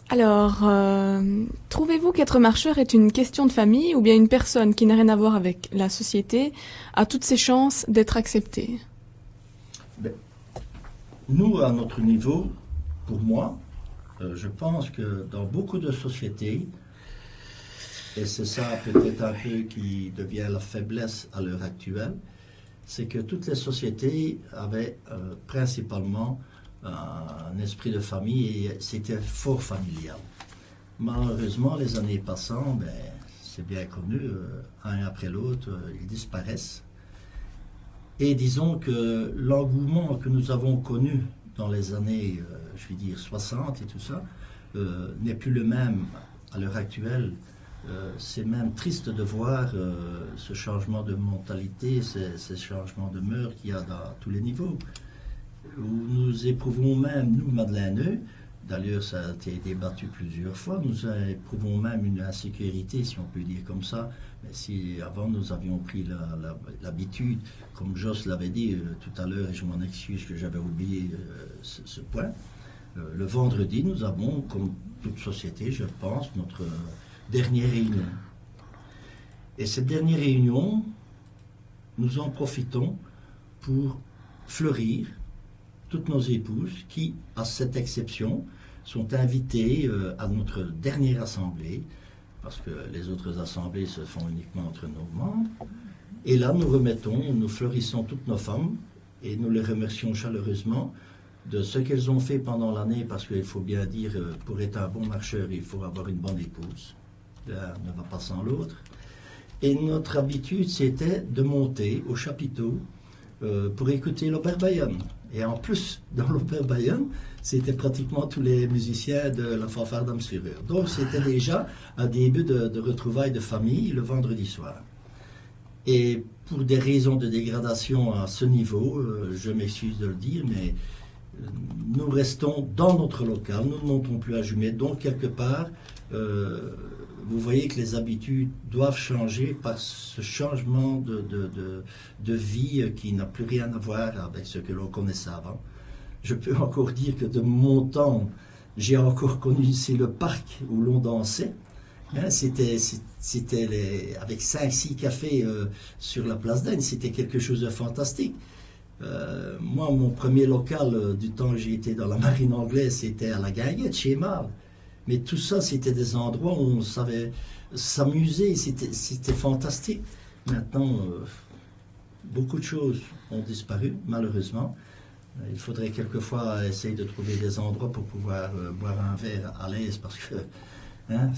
Alors, trouvez-vous qu'être marcheur est une question de famille ou bien une personne qui n'a rien à voir avec la société a toutes ses chances d'être acceptée? Ben, nous, à notre niveau, pour moi, je pense que dans beaucoup de sociétés, et c'est ça peut-être un peu qui devient la faiblesse à l'heure actuelle, c'est que toutes les sociétés avaient principalement un esprit de famille et c'était fort familial. Malheureusement, les années passant, ben, c'est bien connu, un après l'autre, ils disparaissent. Et disons que l'engouement que nous avons connu dans les années, je vais dire 60 et tout ça, n'est plus le même à l'heure actuelle. C'est même triste de voir ce changement de mentalité, ces changements de mœurs qu'il y a dans tous les niveaux. Où nous éprouvons même, nous, Madeleine, d'ailleurs ça a été débattu plusieurs fois, nous éprouvons même une insécurité, si on peut dire comme ça. Mais si avant nous avions pris l'habitude, comme Joss l'avait dit tout à l'heure, et je m'en excuse que j'avais oublié ce point, le vendredi, nous avons, comme toute société, je pense, notre dernière réunion. Et cette dernière réunion, nous en profitons pour fleurir toutes nos épouses qui, à cette exception, sont invitées à notre dernière assemblée, parce que les autres assemblées se font uniquement entre nos membres. Et là, nous fleurissons toutes nos femmes et nous les remercions chaleureusement de ce qu'elles ont fait pendant l'année, parce qu'il faut bien dire, pour être un bon marcheur, il faut avoir une bonne épouse. L'un ne va pas sans l'autre. Et notre habitude, c'était de monter au chapiteau pour écouter l'opéra Bayonne. Et en plus, dans l'opéra Bayonne, c'était pratiquement tous les musiciens de la fanfare d'Amsureur. Donc c'était déjà un début de retrouvailles de famille le vendredi soir. Et pour des raisons de dégradation à ce niveau, je m'excuse de le dire, mais nous restons dans notre local, nous ne montons plus à Jumet. Donc quelque part, vous voyez que les habitudes doivent changer par ce changement de vie qui n'a plus rien à voir avec ce que l'on connaissait avant. Je peux encore dire que de mon temps, j'ai encore connu ici le parc où l'on dansait. Hein, c'était avec 5-6 cafés sur la place d'Aisne, c'était quelque chose de fantastique. Moi, mon premier local du temps que j'ai été dans la marine anglaise, c'était à la Guinguette, chez Marle. Mais tout ça, c'était des endroits où on savait s'amuser, c'était fantastique. Maintenant, beaucoup de choses ont disparu, malheureusement. Il faudrait quelquefois essayer de trouver des endroits pour pouvoir boire un verre à l'aise, parce que hein,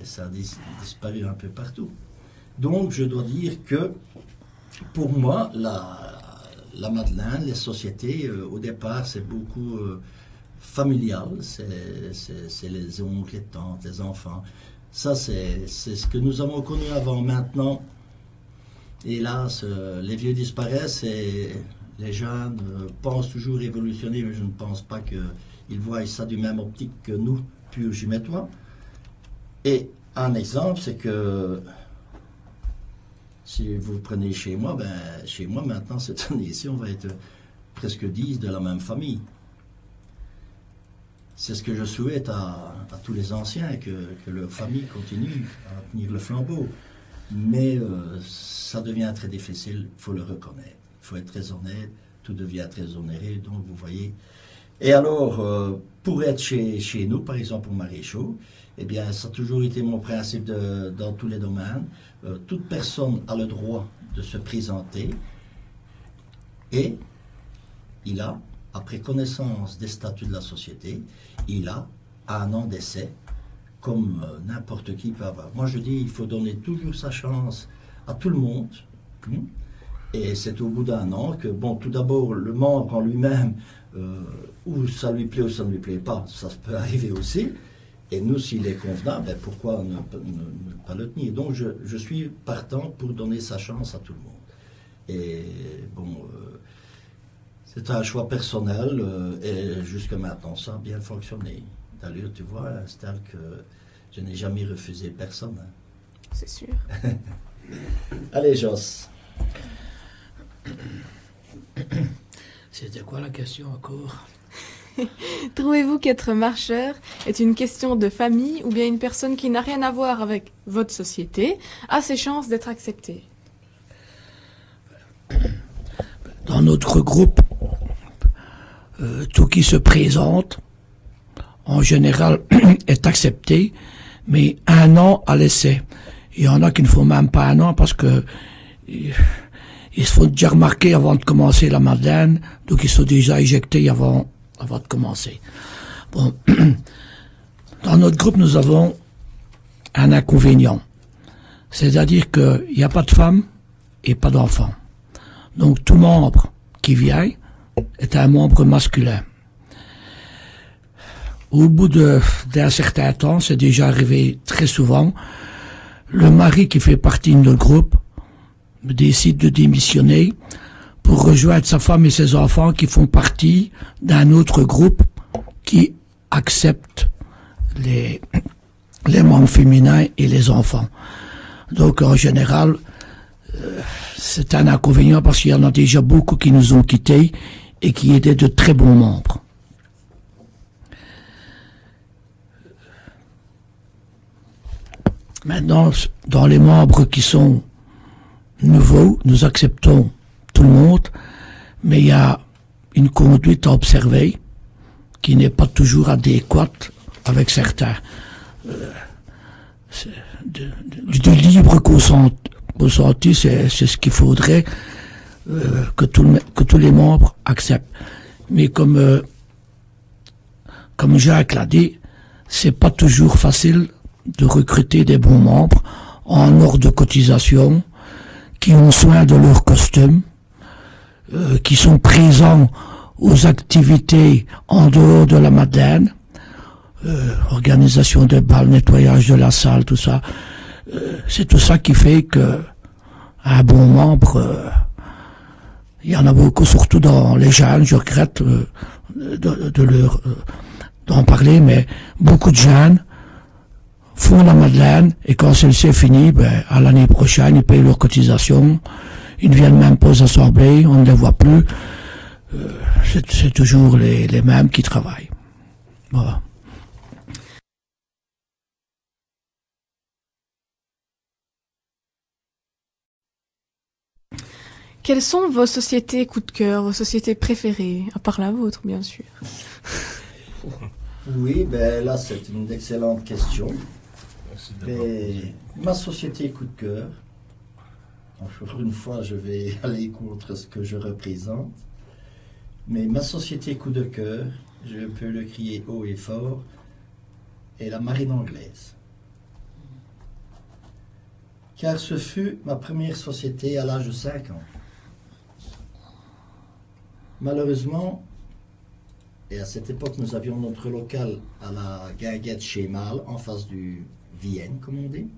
ça a disparu un peu partout. Donc, je dois dire que, pour moi, la Madeleine, les sociétés, au départ, c'est beaucoup familial, c'est les oncles, les tantes, les enfants. Ça, c'est ce que nous avons connu avant. Maintenant, hélas, les vieux disparaissent et les jeunes pensent toujours évolutionner, mais je ne pense pas qu'ils voient ça du même optique que nous, purs jumétois. Et un exemple, c'est que si vous prenez chez moi, chez moi maintenant, cette année-ci, on va être presque 10 de la même famille. C'est ce que je souhaite à tous les anciens, que leur famille continue à tenir le flambeau. Mais ça devient très difficile, il faut le reconnaître. Il faut être très honnête, tout devient très onéreux, donc vous voyez. Et alors, pour être chez nous, par exemple au Maréchaux, eh bien, ça a toujours été mon principe dans tous les domaines. Toute personne a le droit de se présenter et il a, après connaissance des statuts de la société, il a un an d'essai comme n'importe qui peut avoir. Moi je dis, il faut donner toujours sa chance à tout le monde. Et c'est au bout d'un an que, bon, tout d'abord, le membre en lui-même, ou ça lui plaît ou ça ne lui plaît pas, ça peut arriver aussi. Et nous, s'il est convenable, pourquoi ne pas le tenir? Donc je suis partant pour donner sa chance à tout le monde. Et bon, c'est un choix personnel, et jusqu'à maintenant, ça a bien fonctionné. D'ailleurs, tu vois, c'est tel que je n'ai jamais refusé personne. C'est sûr. Allez, Joss. C'était quoi la question encore? Trouvez-vous qu'être marcheur est une question de famille ou bien une personne qui n'a rien à voir avec votre société a ses chances d'être acceptée? Dans notre groupe, tout qui se présente, en général, est accepté, mais 1 an à l'essai. Il y en a qui ne font même pas 1 an parce que ils se font déjà remarquer avant de commencer la Madeleine, donc ils sont déjà éjectés avant de commencer. Bon. Dans notre groupe, nous avons un inconvénient. C'est-à-dire qu'il n'y a pas de femmes et pas d'enfants. Donc tout membre qui vient est un membre masculin. Au bout d'un certain temps, c'est déjà arrivé très souvent, le mari qui fait partie de notre groupe décide de démissionner pour rejoindre sa femme et ses enfants qui font partie d'un autre groupe qui accepte les membres féminins et les enfants. Donc en général, c'est un inconvénient parce qu'il y en a déjà beaucoup qui nous ont quittés et qui étaient de très bons membres. Maintenant, dans les membres qui sont nouveaux, nous acceptons tout le monde, mais il y a une conduite à observer qui n'est pas toujours adéquate avec certains. De libre consenti, c'est ce qu'il faudrait que tous les membres acceptent. Mais comme Jacques l'a dit, c'est pas toujours facile de recruter des bons membres en ordre de cotisation, qui ont soin de leur costume, qui sont présents aux activités en dehors de la Madeleine, organisation des bals, nettoyage de la salle, tout ça. C'est tout ça qui fait que un bon membre, il y en a beaucoup, surtout dans les jeunes, je regrette d'en parler, mais beaucoup de jeunes font la Madeleine et quand celle-ci est finie, à l'année prochaine, ils payent leur cotisation, ils ne viennent même pas aux assemblées, on ne les voit plus. C'est toujours les mêmes qui travaillent. Voilà. Quelles sont vos sociétés coup de cœur, vos sociétés préférées, à part la vôtre, bien sûr? Oui, là, c'est une excellente question. Mais ma société coup de cœur, encore une fois, je vais aller contre ce que je représente, mais ma société coup de cœur, je peux le crier haut et fort, est la marine anglaise. Car ce fut ma première société à l'âge de 5 ans. Malheureusement, et à cette époque, nous avions notre local à la Guinguette chez Mal, en face du Vienne, comme on dit.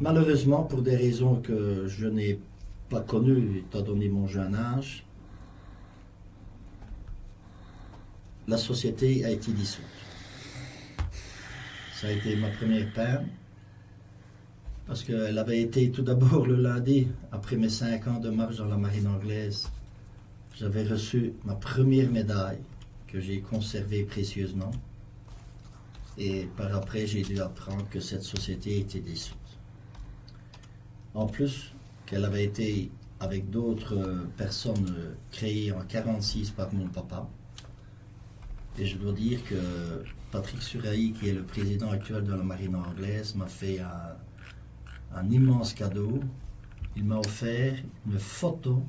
Malheureusement, pour des raisons que je n'ai pas connues, étant donné mon jeune âge, la société a été dissoute. Ça a été ma première peine, parce qu'elle avait été tout d'abord le lundi, après mes 5 ans de marche dans la marine anglaise, j'avais reçu ma première médaille, que j'ai conservée précieusement. Et par après, j'ai dû apprendre que cette société était dissoute. En plus, qu'elle avait été, avec d'autres personnes, créée en 1946 par mon papa. Et je dois dire que Patrick Surahi, qui est le président actuel de la marine anglaise, m'a fait un immense cadeau. Il m'a offert une photo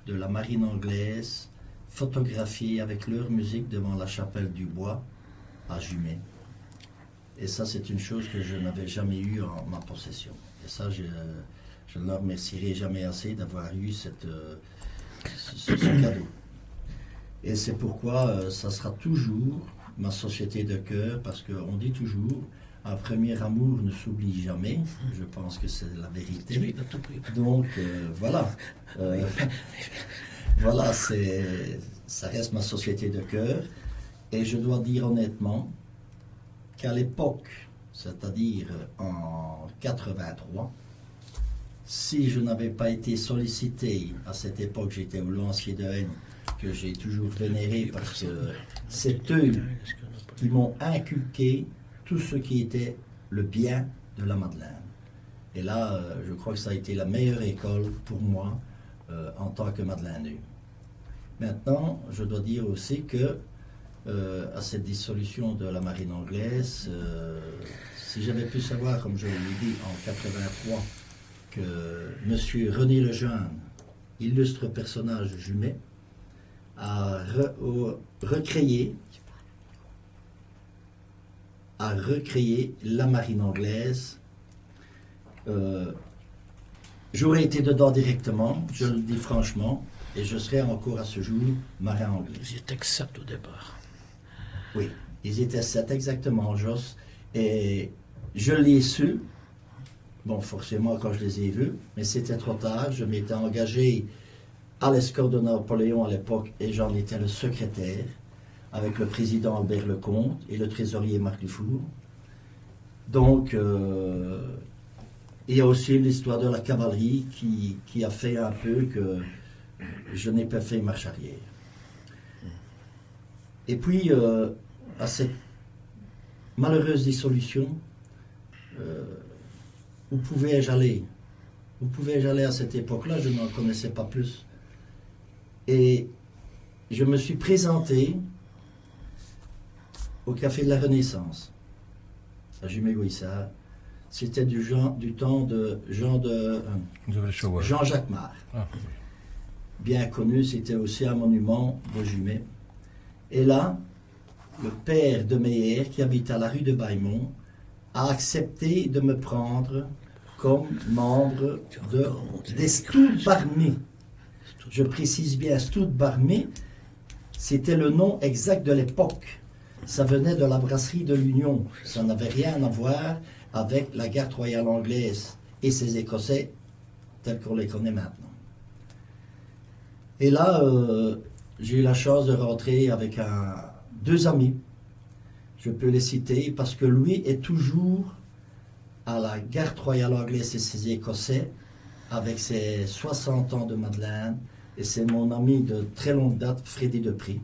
de la marine anglaise, photographiée avec leur musique devant la chapelle du Bois, à Jumet. Et ça, c'est une chose que je n'avais jamais eue en ma possession. Et ça, je ne leur remercierai jamais assez d'avoir eu ce cadeau. Et c'est pourquoi ça sera toujours ma société de cœur, parce qu'on dit toujours, un premier amour ne s'oublie jamais. Je pense que c'est la vérité. Donc, voilà. Voilà, ça reste ma société de cœur. Et je dois dire honnêtement qu'à l'époque, c'est-à-dire en 83, si je n'avais pas été sollicité, à cette époque j'étais au Lancier de Haine, que j'ai toujours vénérés parce que c'est eux qui m'ont inculqué tout ce qui était le bien de la Madeleine. Et là, je crois que ça a été la meilleure école pour moi en tant que Madeleineau. Maintenant, je dois dire aussi que à cette dissolution de la marine anglaise, si j'avais pu savoir, comme je l'ai dit en 83, que M. René Lejeune, illustre personnage jumet, a recréé la marine anglaise, j'aurais été dedans directement, je le dis franchement, et je serais encore à ce jour marin anglais. Ils étaient 7 au départ. Oui, ils étaient 7 exactement, Jos. Et je l'ai su, bon, forcément quand je les ai vus, mais c'était trop tard. Je m'étais engagé à l'escorte de Napoléon à l'époque et j'en étais le secrétaire avec le président Albert Lecomte et le trésorier Marc Dufour. Donc, il y a aussi l'histoire de la cavalerie qui a fait un peu que je n'ai pas fait marche arrière. Et puis, à cette malheureuse dissolution, où pouvais-je aller? Où pouvais-je aller à cette époque-là? Je n'en connaissais pas plus. Et je me suis présenté au Café de la Renaissance, à Jumet-Gouissard. C'était du temps de Jean-Jacques Marc. Ah. Bien connu, c'était aussi un monument de Jumet. Et là, le père de Meyer, qui habite à la rue de Bailmont, a accepté de me prendre comme membre des Stoutbarmées. Je précise bien, Stoutbarmées, c'était le nom exact de l'époque. Ça venait de la brasserie de l'Union. Ça n'avait rien à voir avec la garde royale anglaise et ses Écossais tels qu'on les connaît maintenant. Et là, j'ai eu la chance de rentrer avec deux amis. Je peux les citer parce que lui est toujours à la garde royale anglaise et ses Écossais avec ses 60 ans de Madeleine. Et c'est mon ami de très longue date, Frédéric Depré,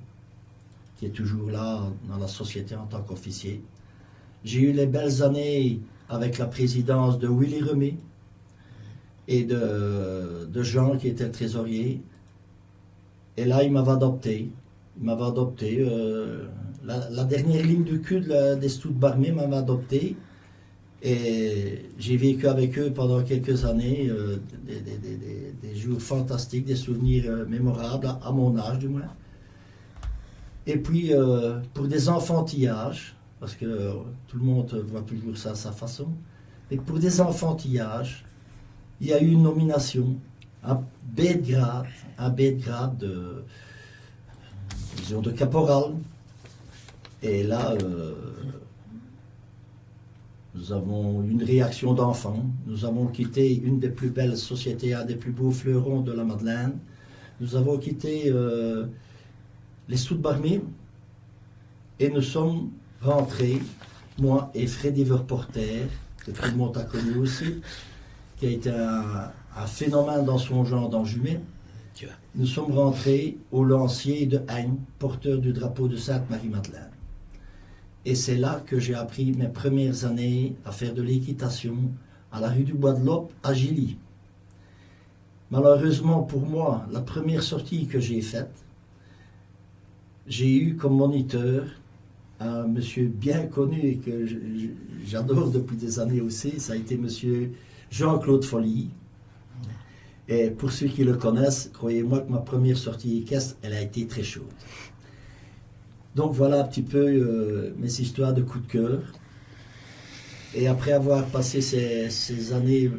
qui est toujours là dans la société en tant qu'officier. J'ai eu les belles années avec la présidence de Willy Remé et de Jean, qui était le trésorier. Et là, il m'avait adopté. La dernière ligne du cul des Stoutbarmées m'avait adopté. Et j'ai vécu avec eux pendant quelques années des jours fantastiques, des souvenirs mémorables, à mon âge du moins. Et puis, pour des enfantillages, parce que tout le monde voit toujours ça à sa façon, mais pour des enfantillages, il y a eu une nomination, un B de grade de caporal. Et là, nous avons eu une réaction d'enfant. Nous avons quitté une des plus belles sociétés, un des plus beaux fleurons de la Madeleine. Nous avons quitté les Stoutbarmées et nous sommes rentrés, moi et Freddy Verporter, que tout le monde a connu aussi, qui a été un phénomène dans son genre dans Jumet. Nous sommes rentrés au lancier de Haine, porteur du drapeau de Sainte-Marie-Madeleine. Et c'est là que j'ai appris mes premières années à faire de l'équitation à la rue du Bois de Loppe, à Gilly. Malheureusement pour moi, la première sortie que j'ai faite, j'ai eu comme moniteur un monsieur bien connu et que j'adore depuis des années aussi, ça a été monsieur Jean-Claude Folly. Et pour ceux qui le connaissent, croyez-moi que ma première sortie équestre, elle a été très chaude. Donc voilà un petit peu mes histoires de coup de cœur. Et après avoir passé ces années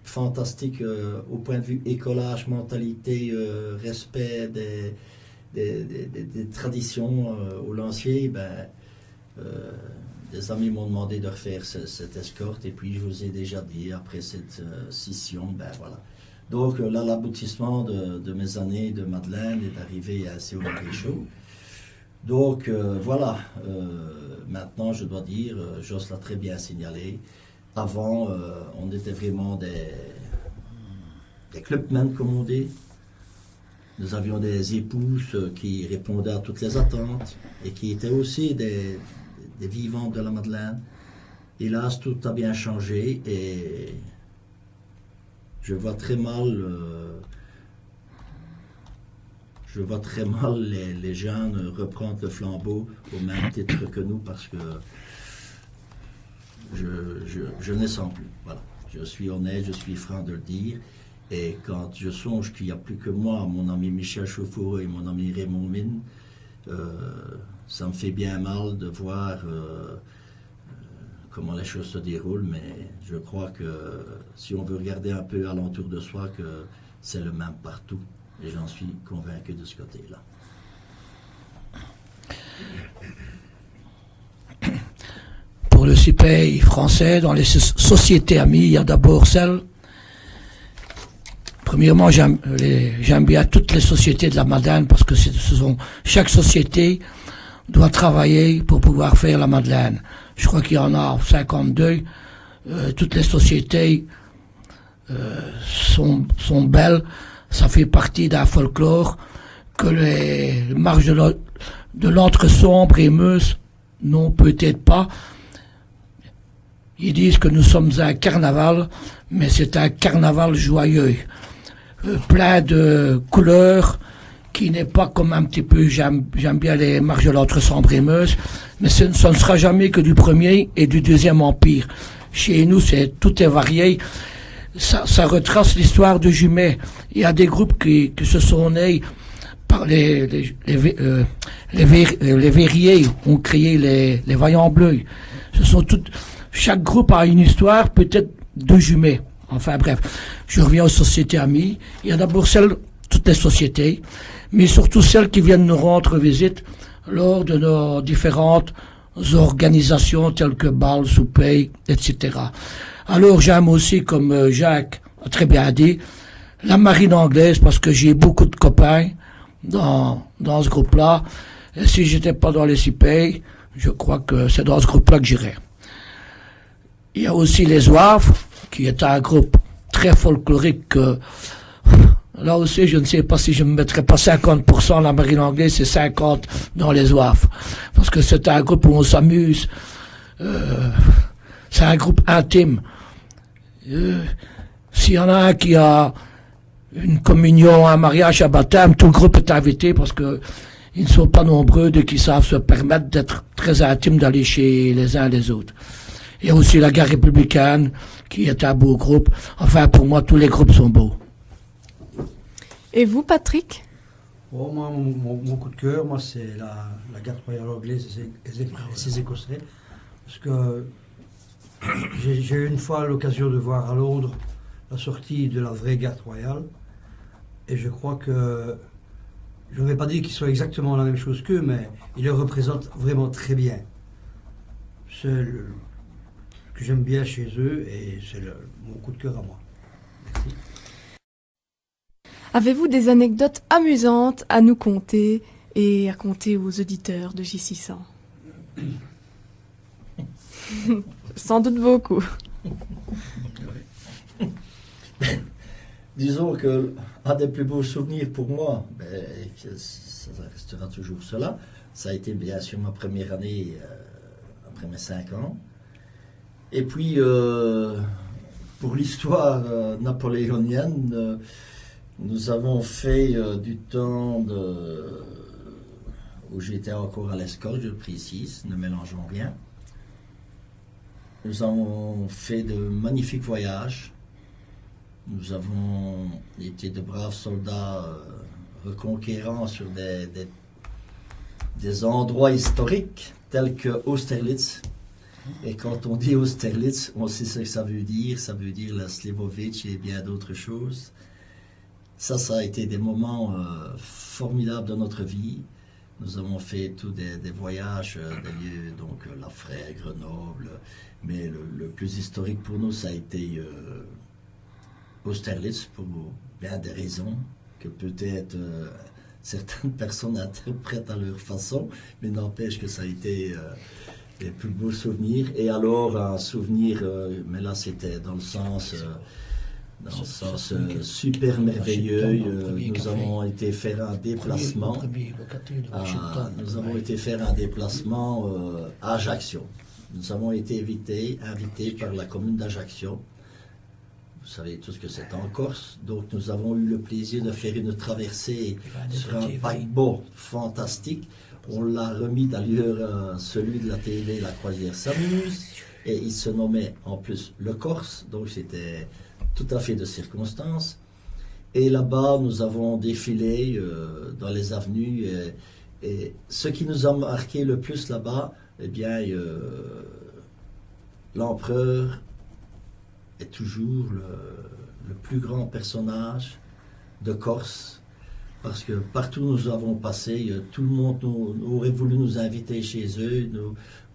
fantastiques au point de vue écolage, mentalité, respect des traditions au lancier, des amis m'ont demandé de refaire cette escorte. Et puis je vous ai déjà dit, après cette scission, voilà. Donc là, l'aboutissement de mes années de Madeleine est d'arriver à Séoul-Réchaud. Donc voilà, maintenant je dois dire, Jos l'a très bien signalé, avant on était vraiment des clubmen comme on dit, Nous avions des épouses qui répondaient à toutes les attentes et qui étaient aussi des vivantes de la Madeleine. Hélas, tout a bien changé et je vois très mal les jeunes reprendre le flambeau au même titre que nous parce que je ne sens plus. Voilà. Je suis honnête, je suis franc de le dire. Et quand je songe qu'il n'y a plus que moi, mon ami Michel Chauffour et mon ami Raymond Mine, ça me fait bien mal de voir comment les choses se déroulent, mais je crois que si on veut regarder un peu alentour de soi, que c'est le même partout. Et j'en suis convaincu de ce côté-là. Pour le CIPEI français, dans les sociétés amies, il y a d'abord celle. Premièrement, j'aime bien toutes les sociétés de la Madeleine parce que chaque société doit travailler pour pouvoir faire la Madeleine. Je crois qu'il y en a 52. Toutes les sociétés sont belles. Ça fait partie d'un folklore que les marches de l'Entre-Sombre et Meuse n'ont peut-être pas. Ils disent que nous sommes un carnaval, mais c'est un carnaval joyeux. Plein de couleurs, qui n'est pas comme un petit peu, j'aime bien les marches de l'Entre-Sombre et Meuse, mais ce ne sera jamais que du premier et du deuxième empire. Chez nous, tout est varié. Ça retrace l'histoire de Jumet. Il y a des groupes qui se sont nés par les verriers ont créé les Vaillants Bleus. Chaque groupe a une histoire, peut-être de Jumet. Enfin bref, je reviens aux sociétés amies. Il y a d'abord toutes les sociétés, mais surtout celles qui viennent nous rendre visite lors de nos différentes organisations telles que bals, soupers, etc. Alors j'aime aussi, comme Jacques a très bien dit, la marine anglaise parce que j'ai beaucoup de copains dans ce groupe-là. Et si j'étais pas dans les CIPEI, je crois que c'est dans ce groupe-là que j'irais. Il y a aussi les Zouaves, qui est un groupe très folklorique. Là aussi, je ne sais pas si je ne mettrais pas 50% la marine anglaise, c'est 50% dans les Zouaves. Parce que c'est un groupe où on s'amuse. C'est un groupe intime. S'il y en a un qui a une communion, un mariage, un baptême, tout le groupe est invité parce que ils ne sont pas nombreux de qui savent se permettre d'être très intimes, d'aller chez les uns et les autres. Il y a aussi la Garde républicaine, qui est un beau groupe. Enfin, pour moi, tous les groupes sont beaux. Et vous, Patrick? Oh, moi, mon coup de cœur, moi, c'est la Garde royale anglaise et ses Écossais. Parce que j'ai eu une fois l'occasion de voir à Londres la sortie de la vraie Garde royale. Et je crois que, je ne vais pas dire qu'ils soient exactement la même chose qu'eux, mais ils le représentent vraiment très bien. C'est ce que j'aime bien chez eux et c'est mon coup de cœur à moi. Merci. Avez-vous des anecdotes amusantes à nous conter et à conter aux auditeurs de J600? Sans doute beaucoup. Disons que un des plus beaux souvenirs pour moi, ça restera toujours cela, ça a été bien sûr ma première année après mes 5 ans. Et puis, pour l'histoire napoléonienne, nous avons fait du temps où j'étais encore à l'escorte, je le précise, ne mélangeons rien. Nous avons fait de magnifiques voyages. Nous avons été de braves soldats reconquérants sur des endroits historiques tels que Austerlitz. Et quand on dit Austerlitz, on sait ce que ça veut dire. Ça veut dire la Slivovic et bien d'autres choses. Ça a été des moments formidables de notre vie. Nous avons fait tous des voyages, des lieux, donc La Fraie, Grenoble. Mais le plus historique pour nous, ça a été Austerlitz, pour bien des raisons que peut-être certaines personnes interprètent à leur façon, mais n'empêche que ça a été les plus beaux souvenirs. Et alors un souvenir, mais là c'était dans le sens dans ce sens super merveilleux. Nous avons été faire un déplacement. Nous avons été faire un déplacement à Ajaccio. Nous avons été invités par la commune d'Ajaccio. Vous savez tout ce que c'est en Corse. Donc nous avons eu le plaisir de faire une traversée sur un paquebot fantastique. On l'a remis d'ailleurs celui de la télé, La Croisière s'amuse. Et il se nommait en plus le Corse. Donc c'était tout à fait de circonstance. Et là-bas, nous avons défilé dans les avenues. Et ce qui nous a marqué le plus là-bas, eh bien, l'empereur est toujours le plus grand personnage de Corse. Parce que partout où nous avons passé, tout le monde aurait voulu nous inviter chez eux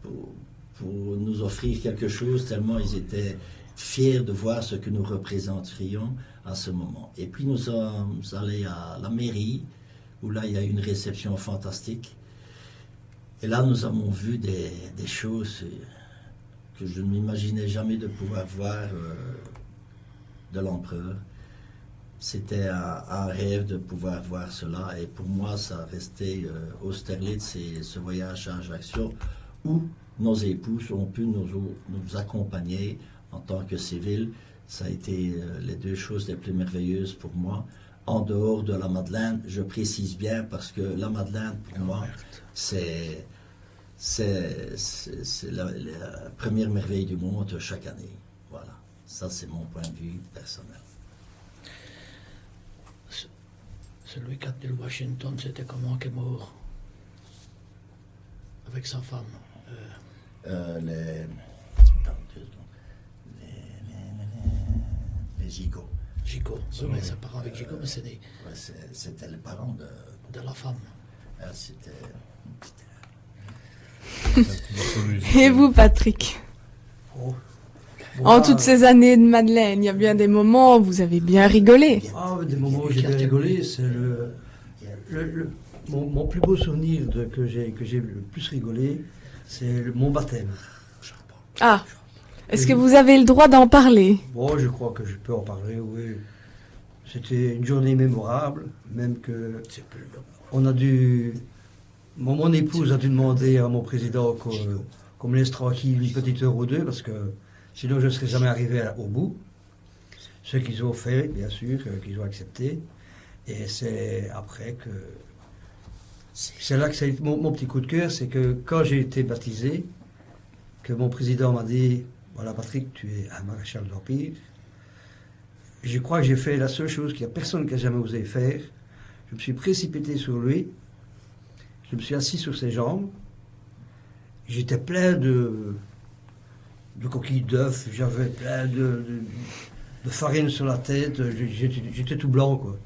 pour nous offrir quelque chose, tellement ils étaient fiers de voir ce que nous représenterions à ce moment. Et puis nous sommes allés à la mairie, où là il y a une réception fantastique. Et là nous avons vu des choses que je ne m'imaginais jamais de pouvoir voir de l'empereur. C'était un rêve de pouvoir voir cela. Et pour moi, ça restait Austerlitz et ce voyage à Ajaccio, où nos épouses ont pu nous accompagner en tant que civils. Ça a été les deux choses les plus merveilleuses pour moi. En dehors de la Madeleine, je précise bien, parce que la Madeleine, pour moi, c'est la première merveille du monde chaque année. Voilà. Ça, c'est mon point de vue personnel. Celui qui a de Washington, c'était comment qu'il est mort avec sa femme. Les gigots. Gigot, oui, c'est parent avec Gigot, mais c'est c'était les parents de la femme. C'était... Et vous, Patrick? En toutes ces années de Madeleine, il y a bien des moments où vous avez bien rigolé. Ah, des moments où j'ai bien rigolé, c'est mon plus beau souvenir que j'ai le plus rigolé, c'est mon baptême. Ah, est-ce que vous avez le droit d'en parler? Bon, je crois que je peux en parler, oui. C'était une journée mémorable, même que mon épouse a dû demander à mon président qu'on me laisse tranquille une petite heure ou deux, parce que sinon je ne serais jamais arrivé au bout. Ce qu'ils ont fait, bien sûr, qu'ils ont accepté. Et c'est après que... C'est là que ça a été mon petit coup de cœur, c'est que quand j'ai été baptisé, que mon président m'a dit, voilà Patrick, tu es un maréchal de l'Empire. Je crois que j'ai fait la seule chose qu'il n'y a personne qui a jamais osé faire. Je me suis précipité sur lui, je me suis assis sur ses jambes, j'étais plein de coquilles d'œufs, j'avais plein de farine sur la tête, j'étais tout blanc, quoi.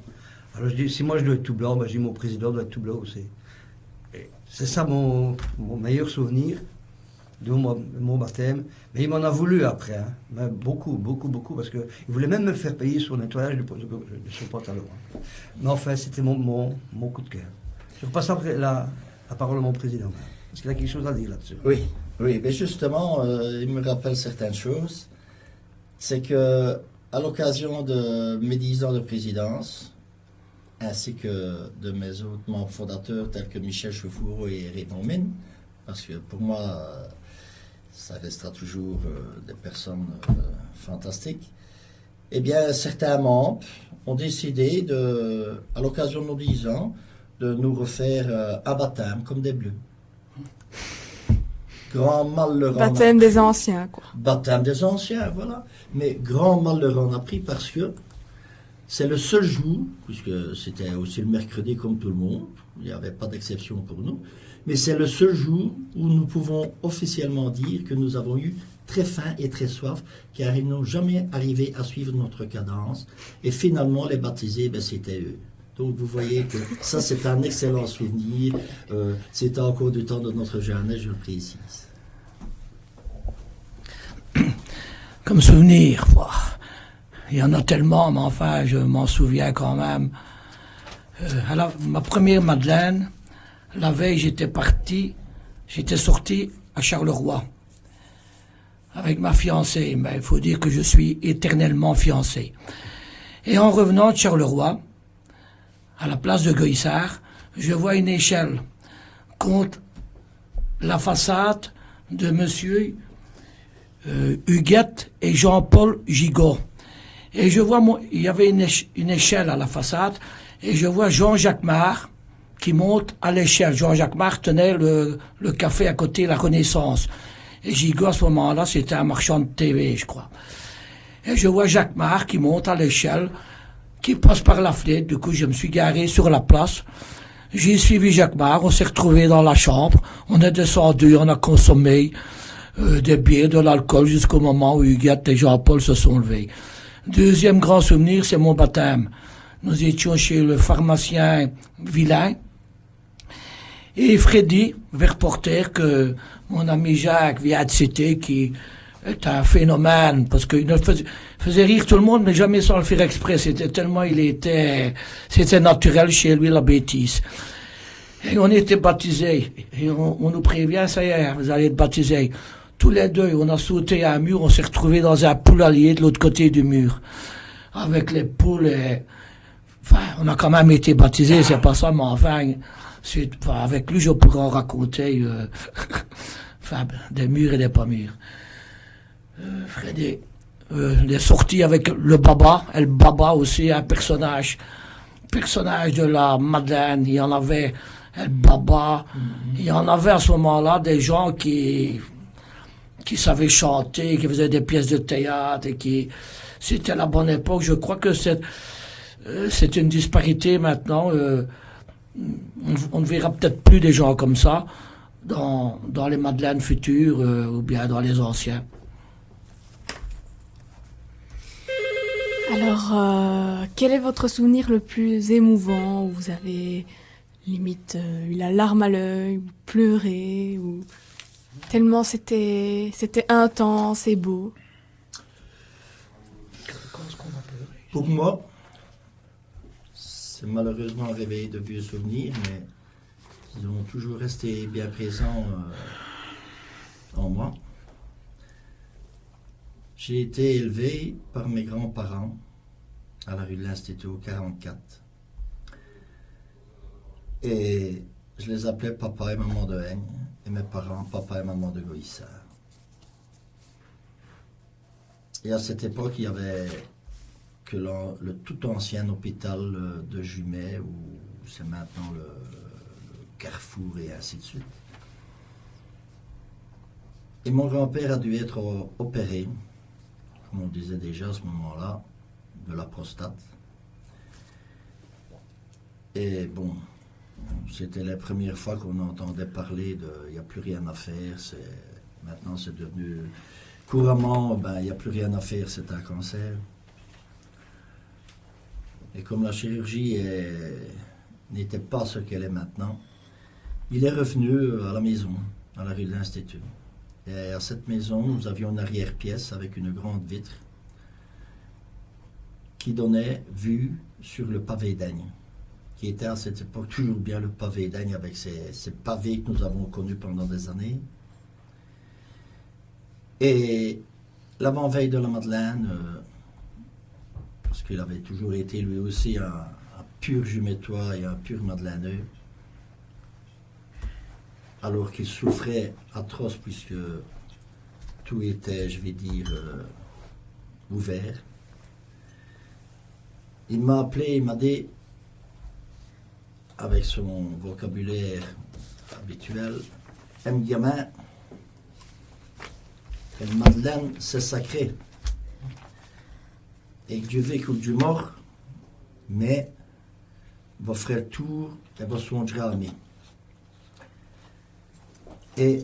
Alors je dis, si moi je dois être tout blanc, ben, je dis mon président doit être tout blanc aussi. Et c'est ça mon meilleur souvenir de mon baptême. Mais il m'en a voulu après, hein. Mais beaucoup, parce qu'il voulait même me faire payer sur le nettoyage de son pantalon. Hein. Mais enfin, c'était mon coup de cœur. Je repasse après la parole à mon président, parce qu'il a quelque chose à dire là-dessus. Oui, mais justement, il me rappelle certaines choses. C'est que, à l'occasion de mes 10 ans de présidence, ainsi que de mes autres membres fondateurs tels que Michel Chauffour et Raymond Mine, parce que pour moi, ça restera toujours des personnes fantastiques, eh bien, certains membres ont décidé, à l'occasion de nos 10 ans, de nous refaire un baptême comme des bleus. Grand mal leur en a Baptême pris. des anciens, quoi. Baptême des anciens, voilà. Mais grand mal leur en a pris parce que c'est le seul jour, puisque c'était aussi le mercredi comme tout le monde, il n'y avait pas d'exception pour nous, mais c'est le seul jour où nous pouvons officiellement dire que nous avons eu très faim et très soif, car ils n'ont jamais arrivé à suivre notre cadence. Et finalement, les baptisés, ben, c'était eux. Donc vous voyez que ça, c'est un excellent souvenir. C'était encore du temps de notre jeunesse, je le précise. Comme souvenir, il y en a tellement, mais enfin, je m'en souviens quand même. Ma première Madeleine, la veille, j'étais sorti à Charleroi. avec ma fiancée, mais il faut dire que je suis éternellement fiancé. Et en revenant de Charleroi, à la place de Goissard, je vois une échelle contre la façade de monsieur Huguette et Jean-Paul Gigot. Et je vois, il y avait une échelle à la façade, et je vois Jean-Jacques Mar qui monte à l'échelle. Jean-Jacques Mar tenait le café à côté, la Renaissance. Et Gigot, à ce moment-là, c'était un marchand de TV, je crois. Et je vois Jacques Mar qui monte à l'échelle, qui passe par la fenêtre. Du coup, je me suis garé sur la place. J'ai suivi Jacques Mar, on s'est retrouvés dans la chambre. On est descendu, on a consommé des bières, de l'alcool, jusqu'au moment où Huguette et Jean-Paul se sont levés. Deuxième grand souvenir, c'est mon baptême. Nous étions chez le pharmacien Villain. Et Freddy, reporter que mon ami Jacques vient de citer, qui est un phénomène, parce qu'il faisait rire tout le monde, mais jamais sans le faire exprès. C'était tellement c'était naturel chez lui, la bêtise. Et on était baptisés. Et on nous prévient, ça y est, vous allez être baptisés. Tous les deux, on a sauté à un mur, on s'est retrouvés dans un poulailler de l'autre côté du mur. Avec les poules et... Enfin, on a quand même été baptisés, c'est pas ça, mais enfin, avec lui, je pourrais en raconter, enfin, des murs et des pas mûrs. Freddy, les sorties avec le Baba, et le Baba aussi, un personnage de la Madeleine, il y en avait, le Baba, il y en avait à ce moment-là des gens qui savaient chanter, qui faisaient des pièces de théâtre, et c'était la bonne époque. Je crois que c'est une disparité maintenant. On ne verra peut-être plus des gens comme ça dans les Madeleines futures ou bien dans les anciens. Alors, quel est votre souvenir le plus émouvant, où vous avez limite eu la larme à l'œil, ou pleuré, ou tellement c'était intense et beau? Pour moi, c'est malheureusement réveillé de vieux souvenirs, mais ils ont toujours resté bien présents en moi. J'ai été élevé par mes grands-parents à la rue de l'Institut 44. Et je les appelais papa et maman de Heigne, et mes parents papa et maman de Goissard. Et à cette époque, il y avait que le tout ancien hôpital de Jumet, où c'est maintenant le Carrefour et ainsi de suite. Et mon grand-père a dû être opéré, comme on disait déjà à ce moment-là, de la prostate. Et bon, c'était la première fois qu'on entendait parler de « il n'y a plus rien à faire ». Maintenant, c'est devenu couramment, il n'y a plus rien à faire, c'est un cancer. Et comme la chirurgie n'était pas ce qu'elle est maintenant, il est revenu à la maison, à la rue de l'Institut. Et à cette maison, nous avions une arrière-pièce avec une grande vitre qui donnait vue sur le pavé d'Aigne, qui était à cette époque toujours bien le pavé d'Aigne avec ces pavés que nous avons connus pendant des années. Et l'avant-veille de la Madeleine, parce qu'il avait toujours été lui aussi un pur Jumettois et un pur Madeleineux, alors qu'il souffrait atroce puisque tout était, je vais dire, ouvert. Il m'a appelé, il m'a dit, avec son vocabulaire habituel, « M. gamin, une Madeleine, c'est sacré. Et que Dieu veut du mort, mais va faire le tour et va songer à l'ami. » Et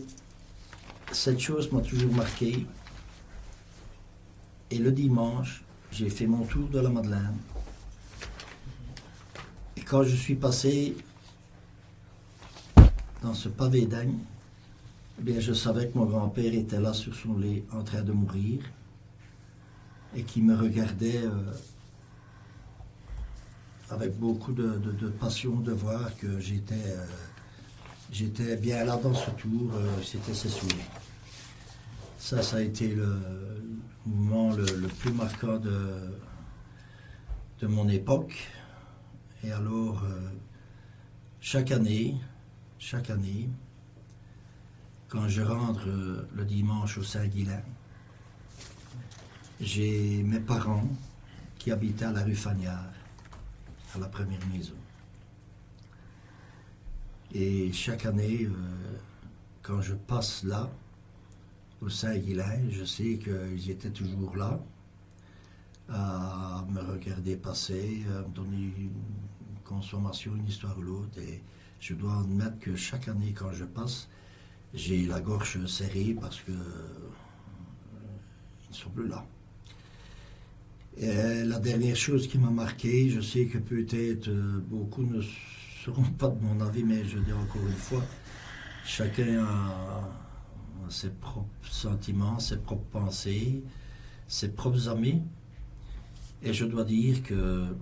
cette chose m'a toujours marqué. Et le dimanche, j'ai fait mon tour de la Madeleine. Et quand je suis passé dans ce pavé d'Aigne, eh bien, je savais que mon grand-père était là sur son lit en train de mourir et qui me regardait avec beaucoup de passion de voir que j'étais bien là dans ce tour, c'était ses souvenirs. Ça a été le moment le plus marquant de mon époque. Et alors, chaque année, quand je rentre le dimanche au Saint-Guilain, j'ai mes parents qui habitaient à la rue Fagnard, à la première maison. Et chaque année, quand je passe là, au Saint-Guilain, je sais qu'ils étaient toujours là, à me regarder passer, à me donner une consommation, une histoire ou l'autre. Et je dois admettre que chaque année, quand je passe, j'ai la gorge serrée parce que ils ne sont plus là. Et la dernière chose qui m'a marqué, je sais que peut-être beaucoup ne seront pas de mon avis, mais je dis encore une fois, chacun a ses propres sentiments, ses propres pensées, ses propres amis. Et je dois dire que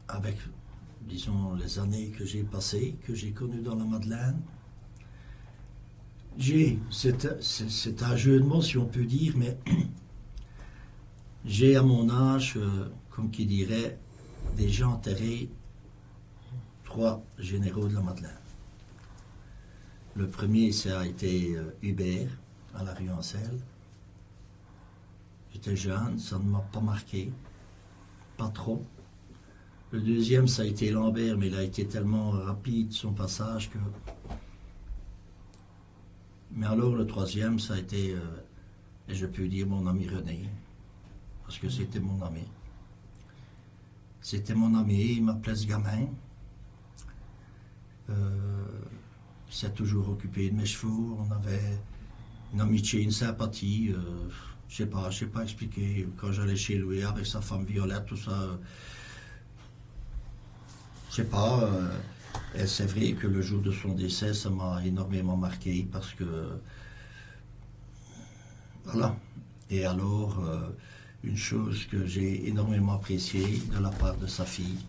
avec, disons, les années que j'ai passées, que j'ai connues dans la Madeleine, c'est un jeu de mots si on peut dire, mais j'ai à mon âge, comme qui dirait, déjà enterré 3 généraux de la Madeleine. Le premier, ça a été Hubert, à la rue Ancel. J'étais jeune, ça ne m'a pas marqué, pas trop. Le deuxième, ça a été Lambert, mais il a été tellement rapide son passage que... Mais alors le troisième, ça a été, et je peux dire, mon ami René, parce que c'était mon ami. C'était mon ami, il m'appelait ce gamin. Il s'est toujours occupé de mes chevaux, on avait une amitié, une sympathie, je sais pas expliquer. Quand j'allais chez lui avec sa femme Violette, tout ça, je sais pas. Et c'est vrai que le jour de son décès, ça m'a énormément marqué parce que, voilà. Et alors, une chose que j'ai énormément appréciée de la part de sa fille,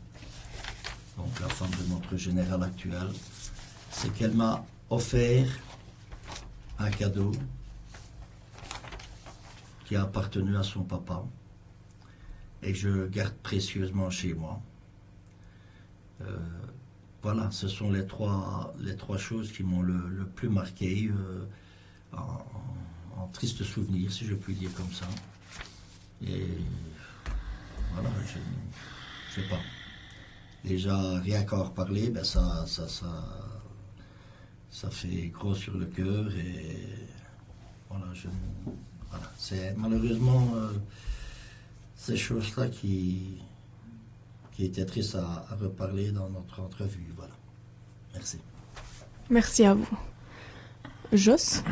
donc la femme de notre général actuel, c'est qu'elle m'a offert un cadeau qui a appartenu à son papa et que je garde précieusement chez moi. Voilà, ce sont les trois choses qui m'ont le plus marqué, en triste souvenir, si je puis dire comme ça. Et voilà, je sais pas. Déjà, rien qu'à en reparler, ben ça fait gros sur le cœur et voilà, voilà. C'est malheureusement ces choses-là qui était triste à reparler dans notre entrevue. Voilà. Merci. Merci à vous. Jos?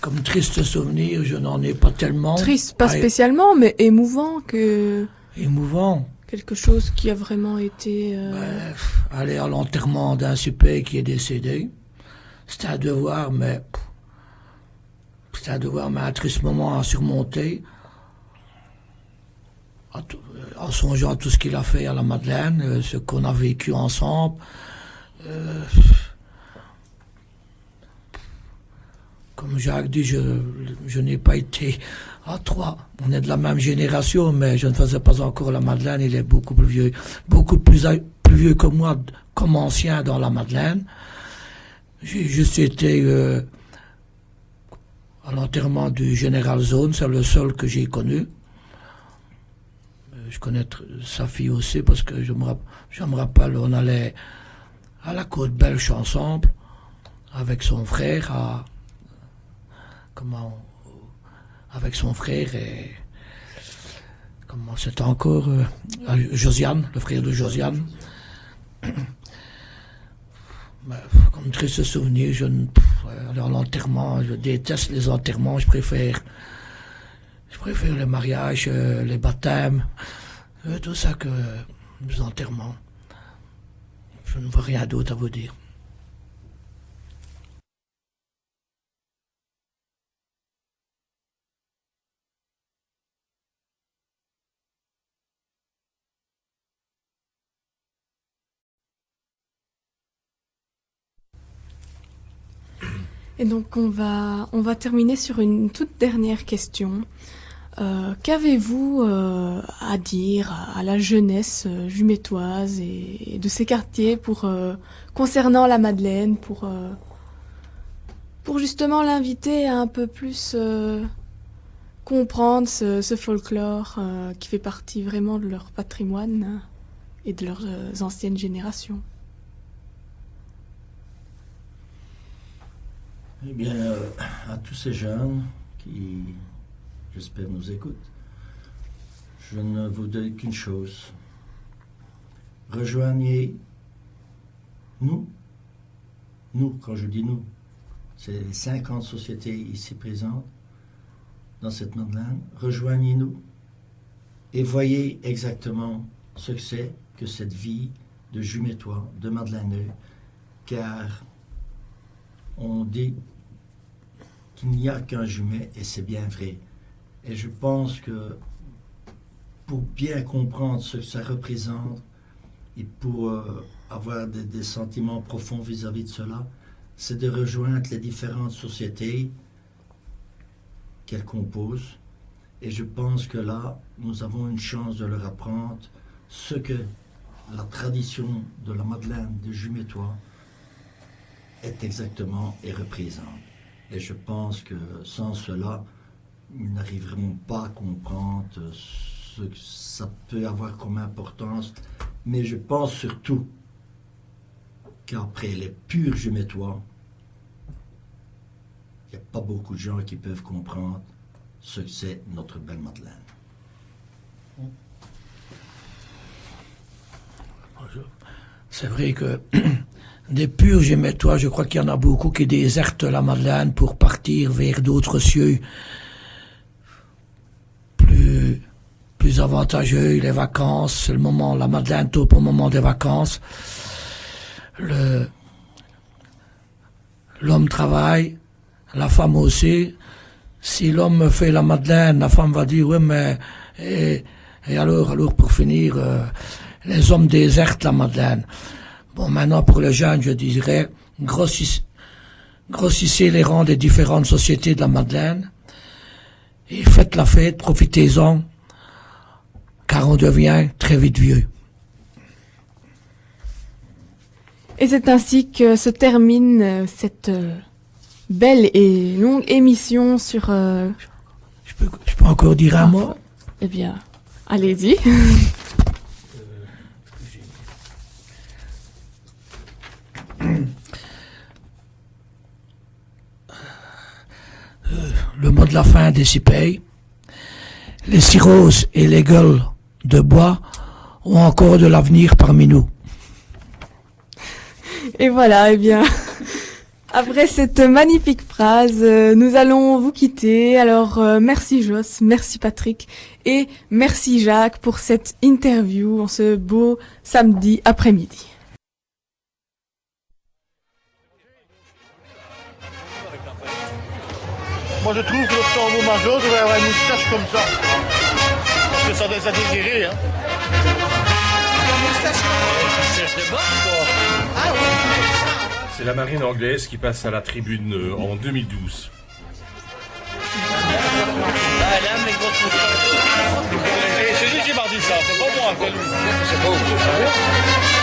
Comme triste souvenir, je n'en ai pas tellement. Triste, pas spécialement, mais émouvant que... Émouvant. Quelque chose qui a vraiment été... Aller à l'enterrement d'un super qui est décédé, c'était un devoir, mais un triste moment à surmonter. En songeant à tout ce qu'il a fait à la Madeleine, ce qu'on a vécu ensemble. Comme Jacques dit, je n'ai pas été à 3. On est de la même génération, mais je ne faisais pas encore la Madeleine. Il est beaucoup plus vieux que moi, comme ancien dans la Madeleine. J'ai juste été à l'enterrement du général Zone, c'est le seul que j'ai connu. Je connais sa fille aussi parce que je me rappelle, on allait à la Côte Belge ensemble avec son frère avec son frère et comment c'était encore Josiane, le frère de Josiane. Comme triste souvenir, alors l'enterrement, je déteste les enterrements, je préfère les mariages, les baptêmes, tout ça que les enterrements. Je ne vois rien d'autre à vous dire. Et donc on va terminer sur une toute dernière question. Qu'avez-vous à dire à la jeunesse jumétoise et de ces quartiers concernant la Madeleine, pour justement l'inviter à un peu plus comprendre ce folklore qui fait partie vraiment de leur patrimoine et de leurs anciennes générations? Eh bien, à tous ces jeunes qui, j'espère, nous écoutent, je ne vous dis qu'une chose. Rejoignez nous. Nous, quand je dis nous, c'est les 50 sociétés ici présentes dans cette Madeleine. Rejoignez-nous et voyez exactement ce que c'est que cette vie de Jumétois, de Madeleine, car on dit qu'il n'y a qu'un jumet, et c'est bien vrai. Et je pense que pour bien comprendre ce que ça représente et pour avoir des sentiments profonds vis-à-vis de cela, c'est de rejoindre les différentes sociétés qu'elles composent. Et je pense que là, nous avons une chance de leur apprendre ce que la tradition de la Madeleine de Jumétois est exactement et représente. Et je pense que sans cela, nous n'arriverons pas à comprendre ce que ça peut avoir comme importance. Mais je pense surtout qu'après les purs Jumétois, il n'y a pas beaucoup de gens qui peuvent comprendre ce que c'est notre belle Madeleine. C'est vrai que des purs Jumétois, je crois qu'il y en a beaucoup qui désertent la Madeleine pour partir vers d'autres cieux plus avantageux, les vacances, c'est le moment, la Madeleine taupe au moment des vacances. L'homme travaille, la femme aussi. Si l'homme fait la Madeleine, la femme va dire, oui, mais, et alors pour finir, les hommes désertent la Madeleine. Bon, maintenant, pour les jeunes, je dirais, grossissez les rangs des différentes sociétés de la Madeleine et faites la fête, profitez-en, car on devient très vite vieux. Et c'est ainsi que se termine cette belle et longue émission sur... Je peux encore dire un mot? Eh bien, allez-y. Le mot de la fin des Cipay. Les cirrhoses et les gueules de bois ont encore de l'avenir parmi nous. Et voilà, eh bien, après cette magnifique phrase, nous allons vous quitter. Alors, merci Joss, merci Patrick et merci Jacques pour cette interview en ce beau samedi après-midi. Moi je trouve que le tambour major devrait avoir une moustache comme ça. Parce que ça laisse à désirer, hein. Une moustache de bord, quoi. Ah oui. C'est la marine anglaise qui passe à la tribune en 2012. C'est lui qui m'a dit ça, c'est pas moi, c'est lui. C'est pas vous.